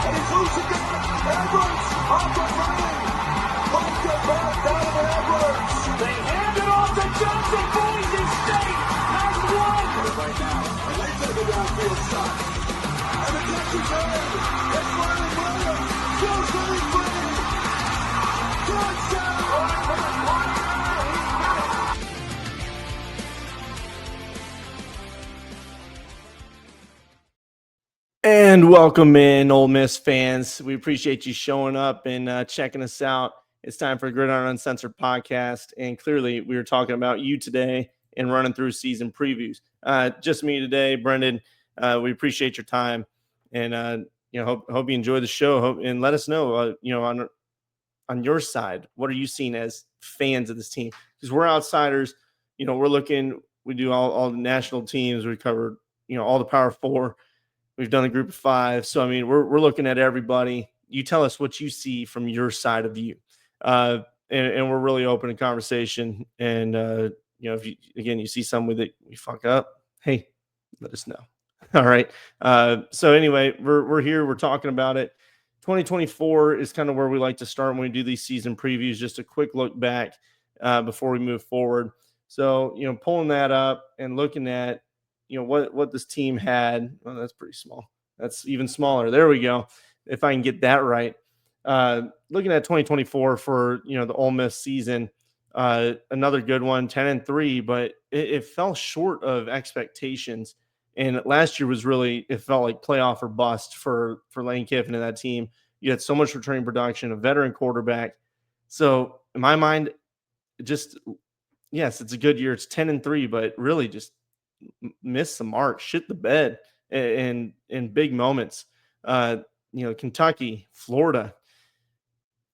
He's loose again. Edwards off the running. Punched it back down to Edwards. They hand it off to Johnson. Boise State has won. Right now, and they take a downfield shot. And the catch is made. It's Riley Williams. Goes to the free. Touchdown. And welcome in, Ole Miss fans. We appreciate you showing up and checking us out. It's time for Gridiron Uncensored podcast, and clearly we were talking about you today and running through season previews. Just me today, Brendan. We appreciate your time, and hope you enjoy the show. And let us know, on your side, what are you seeing as fans of this team? Because we're outsiders. We're looking. We do all the national teams. We covered all the Power Four. We've done a group of 5. So, we're looking at everybody. You tell us what you see from your side of you. And we're really open to conversation. And, if you see something that we fuck up, hey, let us know. All right. So anyway, we're here. We're talking about it. 2024 is kind of where we like to start when we do these season previews. Just a quick look back before we move forward. So, pulling that up and looking at, what this team had. Well, that's pretty small. That's even smaller. There we go. If I can get that right. Looking at 2024 for, the Ole Miss season, another good one, 10-3, but it fell short of expectations. And last year was really, it felt like playoff or bust for Lane Kiffin and that team. You had so much returning production, a veteran quarterback. So in my mind, yes, it's a good year. It's 10-3, but really just missed the mark, shit the bed in big moments. Kentucky, Florida,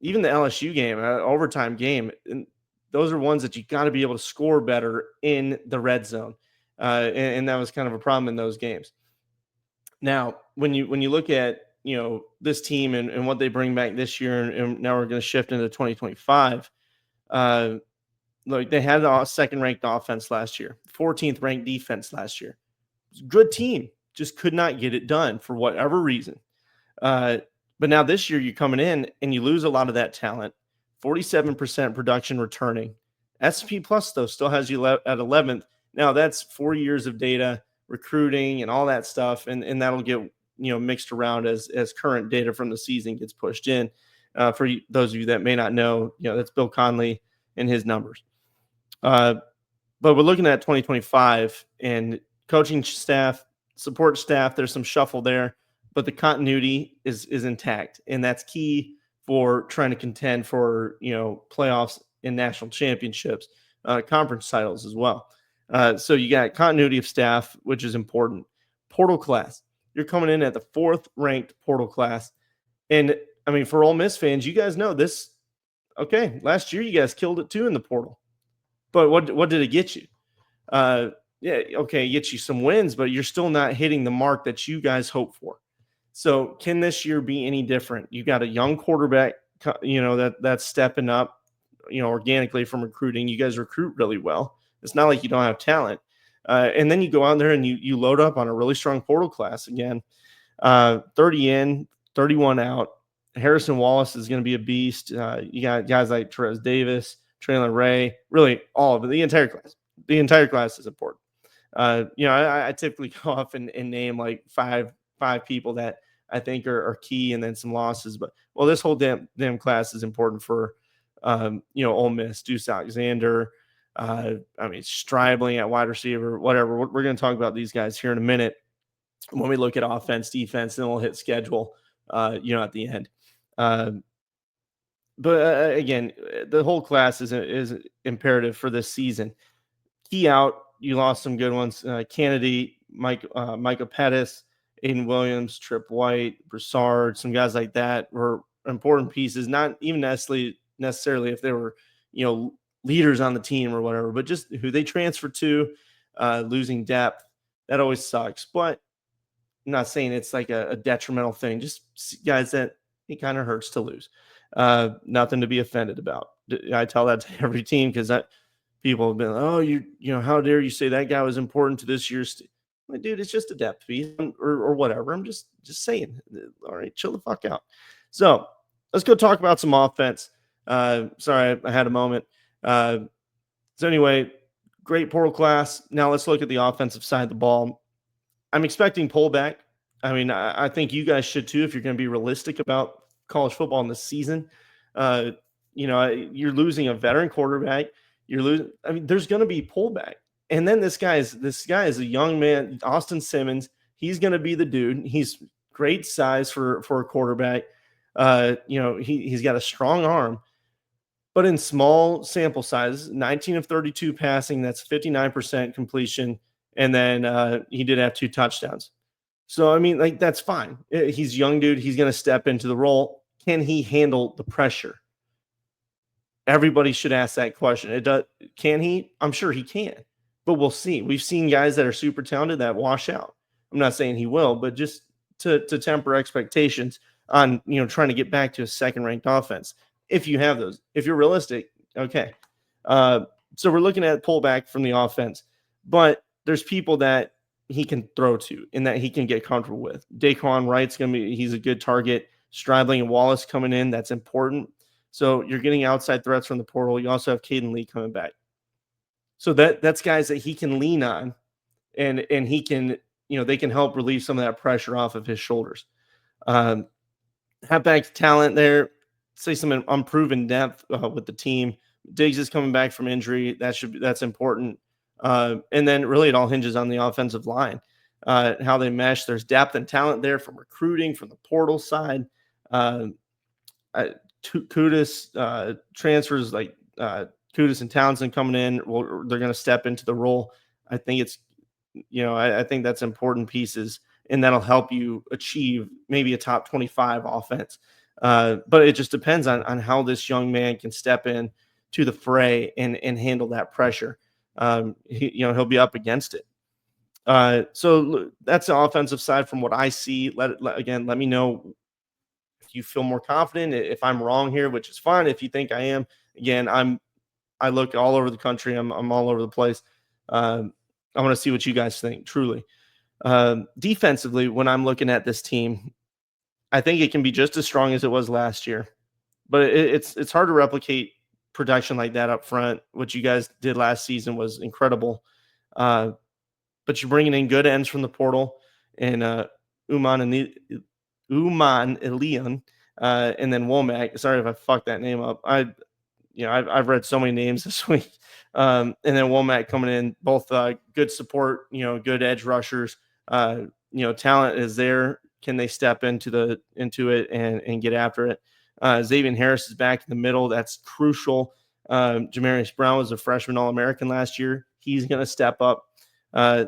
even the LSU game, overtime game, and those are ones that you got to be able to score better in the red zone, and that was kind of a problem in those games. Now, when you look at this team and what they bring back this year, and now we're going to shift into 2025. Look, they had a second-ranked offense last year, 14th ranked defense last year. Good team, just could not get it done for whatever reason. But now this year you're coming in and you lose a lot of that talent. 47% production returning. SP Plus though still has you at 11th. Now that's 4 years of data, recruiting, and all that stuff, and that'll get mixed around as current data from the season gets pushed in. For those of you that may not know, that's Bill Conley and his numbers. But we're looking at 2025 and coaching staff, support staff. There's some shuffle there, but the continuity is intact, and that's key for trying to contend for playoffs and national championships, conference titles as well. So you got continuity of staff, which is important. Portal class, you're coming in at the 4th ranked portal class, and for Ole Miss fans, you guys know this. Okay, last year you guys killed it too in the portal. But what did it get you? It gets you some wins, but you're still not hitting the mark that you guys hope for. So can this year be any different? You got a young quarterback, that's stepping up, organically from recruiting. You guys recruit really well. It's not like you don't have talent. And then you go out there and you load up on a really strong portal class again. 30 in, 31 out. Harrison Wallace is going to be a beast. You got guys like Terez Davis, Traylon Ray, really all of it. The entire class. The entire class is important. I typically go off and name like five people that I think are key, and then some losses. But this whole damn class is important for Ole Miss. Deuce Alexander, Stribling at wide receiver, whatever. We're going to talk about these guys here in a minute when we look at offense, defense, then we'll hit schedule. At the end. But again, the whole class is imperative for this season. Key out, you lost some good ones. Kennedy, Micah Pettis, Aiden Williams, Trip White, Broussard, some guys like that were important pieces. Not even necessarily if they were, leaders on the team or whatever, but just who they transferred to, losing depth. That always sucks. But I'm not saying it's like a detrimental thing. Just guys that it kind of hurts to lose. Nothing to be offended about. I tell that to every team because people have been, how dare you say that guy was important to this year's Like, dude, it's just a depth piece or whatever. I'm just saying. All right, chill the fuck out. So let's go talk about some offense. Sorry, I had a moment. So anyway, great portal class. Now let's look at the offensive side of the ball. I'm expecting pullback. I mean, I think you guys should too if you're going to be realistic about college football in this season. Uh, you're losing a veteran quarterback. You're losing. I mean, there's going to be pullback. And then this guy is a young man, Austin Simmons. He's going to be the dude. He's great size for a quarterback. He's got a strong arm, but in small sample sizes, 19 of 32 passing, that's 59% completion. And then he did have 2 touchdowns. So, I mean, like, that's fine. He's a young dude. He's going to step into the role. Can he handle the pressure? Everybody should ask that question. Can he? I'm sure he can, but we'll see. We've seen guys that are super talented that wash out. I'm not saying he will, but just to temper expectations on, trying to get back to a second-ranked offense. If you have those, if you're realistic, okay. So we're looking at pullback from the offense, but there's people that he can throw to and that he can get comfortable with. Daquan Wright's he's a good target. Stradling and Wallace coming in, that's important. So you're getting outside threats from the portal. You also have Caden Lee coming back. So that's guys that he can lean on, and he can, they can help relieve some of that pressure off of his shoulders. Halfback talent there. Say some unproven depth with the team. Diggs is coming back from injury. That's important. And then really it all hinges on the offensive line, how they mesh. There's depth and talent there from recruiting, from the portal side. Kudus transfers like Kudus and Townsend coming in. Well, they're going to step into the role. I think it's, I think that's important pieces, and that'll help you achieve maybe a top 25 offense. But it just depends on how this young man can step in to the fray and handle that pressure. He'll be up against it. So that's the offensive side from what I see. Let me know if you feel more confident. If I'm wrong here, which is fine. If you think I am, again, I look all over the country. I'm all over the place. I want to see what you guys think, truly. Defensively, when I'm looking at this team, I think it can be just as strong as it was last year, but it's hard to replicate production like that up front. What you guys did last season was incredible. But you're bringing in good ends from the portal, and Uman Elian, and then Womack. Sorry if I fucked that name up. I've read so many names this week. And then Womack coming in, both good support, good edge rushers. Talent is there. Can they step into it and get after it? Xavier Harris is back in the middle. That's crucial. Jamarius Brown was a freshman All-American last year. He's going to step up.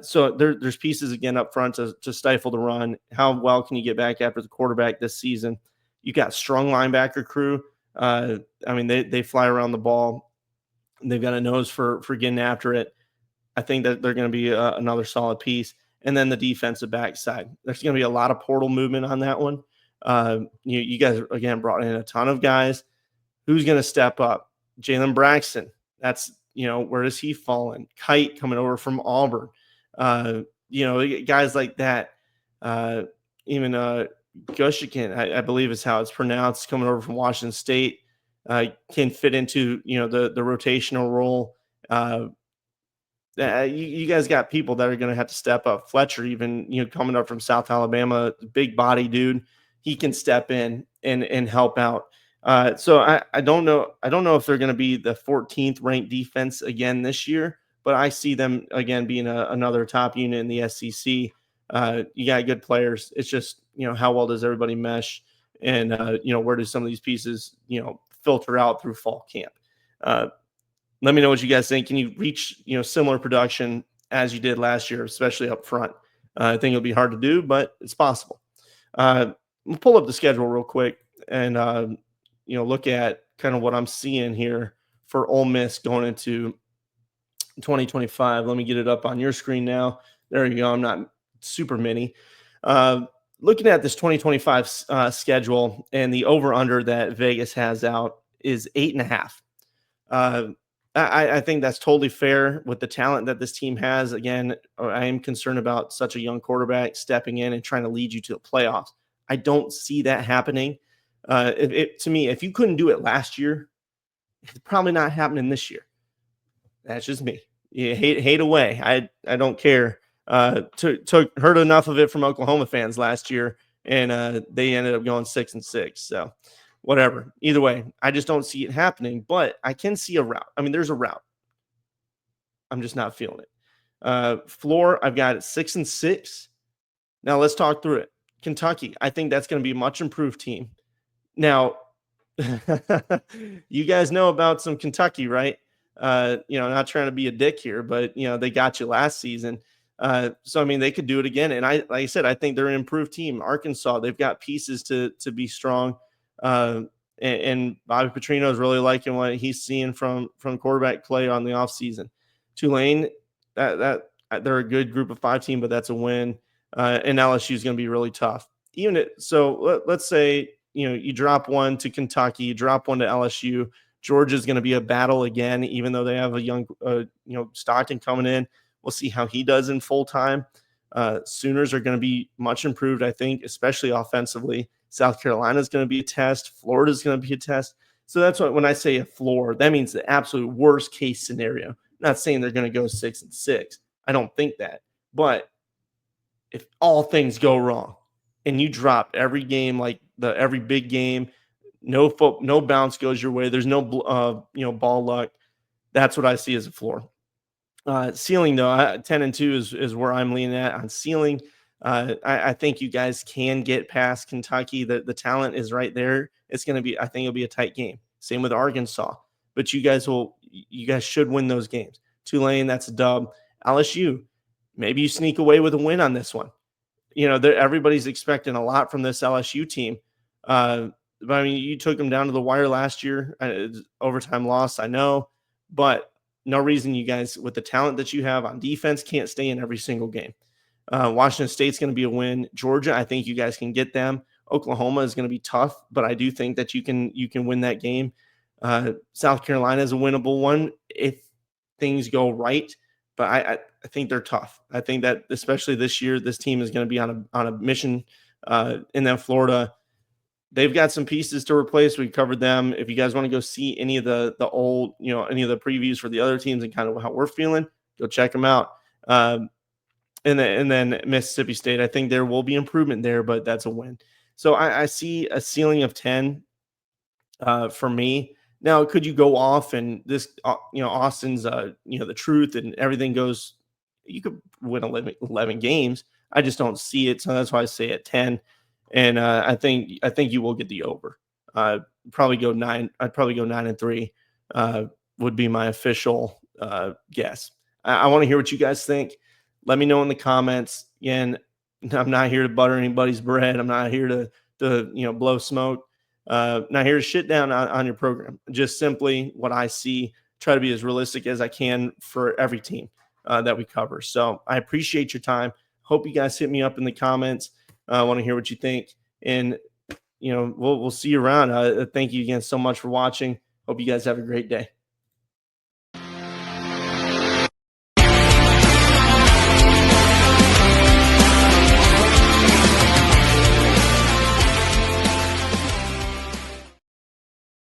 So there's pieces again up front to stifle the run. How well can you get back after the quarterback this season? You got strong linebacker crew. They fly around the ball. They've got a nose for getting after it. I think that they're going to be another solid piece. And then the defensive backside. There's going to be a lot of portal movement on that one. You guys, again, brought in a ton of guys. Who's going to step up? Jalen Braxton. That's, where does he fall in? Kite coming over from Auburn. Guys like that. Even Gushikin, I believe is how it's pronounced, coming over from Washington State, can fit into, the rotational role. You guys got people that are going to have to step up. Fletcher, even, coming up from South Alabama, big body dude, he can step in and help out. So I don't know. I don't know if they're going to be the 14th ranked defense again this year, but I see them again being another top unit in the SEC. You got good players. It's just, how well does everybody mesh, and where do some of these pieces, filter out through fall camp? Let me know what you guys think. Can you reach, similar production as you did last year, especially up front? I think it'll be hard to do, but it's possible. We'll pull up the schedule real quick and, look at kind of what I'm seeing here for Ole Miss going into 2025. Let me get it up on your screen now. There you go. I'm not super many. Looking at this 2025 schedule, and the over-under that Vegas has out is 8.5. I think that's totally fair with the talent that this team has. Again, I am concerned about such a young quarterback stepping in and trying to lead you to the playoffs. I don't see that happening. To me, if you couldn't do it last year, it's probably not happening this year. That's just me. Yeah, hate away. I don't care. Heard enough of it from Oklahoma fans last year, and they ended up going 6-6. So whatever. Either way, I just don't see it happening. But I can see a route. I mean, there's a route. I'm just not feeling it. Floor, I've got it 6-6. Now let's talk through it. Kentucky, I think that's going to be a much improved team. Now, you guys know about some Kentucky, right? Not trying to be a dick here, but they got you last season. So I mean, they could do it again. And like I said, I think they're an improved team. Arkansas, they've got pieces to be strong. And Bobby Petrino is really liking what he's seeing from quarterback play on the offseason. Tulane, that they're a good group of 5 team, but that's a win. And LSU is going to be really tough. Let's say you drop one to Kentucky, you drop one to LSU. Georgia's going to be a battle again, even though they have a young Stockton coming in. We'll see how he does in full time. Sooners are going to be much improved, I think, especially offensively. South Carolina is going to be a test. Florida is going to be a test. So that's what, when I say a floor, that means the absolute worst case scenario. I'm not saying they're going to go 6-6. I don't think that. But if all things go wrong and you drop every game, like every big game, no bounce goes your way, there's no ball luck, that's what I see as a floor. Ceiling, though, 10-2 is where I'm leaning at on ceiling. I think you guys can get past Kentucky. The talent is right there. I think it'll be a tight game. Same with Arkansas, but you guys should win those games. Tulane, that's a dub. LSU, maybe you sneak away with a win on this one. Everybody's expecting a lot from this LSU team. But I mean, you took them down to the wire last year. Overtime loss, I know, but no reason you guys, with the talent that you have on defense, can't stay in every single game. Washington State's going to be a win. Georgia, I think you guys can get them. Oklahoma is going to be tough, but I do think that you can win that game. South Carolina is a winnable one if things go right, but I think they're tough. I think that especially this year, this team is going to be on a mission. And then Florida, they've got some pieces to replace. We covered them. If you guys want to go see any of the old, any of the previews for the other teams and kind of how we're feeling, go check them out. And then Mississippi State, I think there will be improvement there, but that's a win. So I see a ceiling of 10 for me. Now, could you go off and this, Austin's, the truth and everything goes, you could win 11 games. I just don't see it. So that's why I say at 10. And I think you will get the over. Probably go 9. I'd probably go 9-3 would be my official guess. I want to hear what you guys think. Let me know in the comments. Again, I'm not here to butter anybody's bread. I'm not here to blow smoke. Not here to shit down on your program. Just simply what I see. Try to be as realistic as I can for every team that we cover. So I appreciate your time. Hope you guys hit me up in the comments. I want to hear what you think. And, we'll see you around. Thank you again so much for watching. Hope you guys have a great day.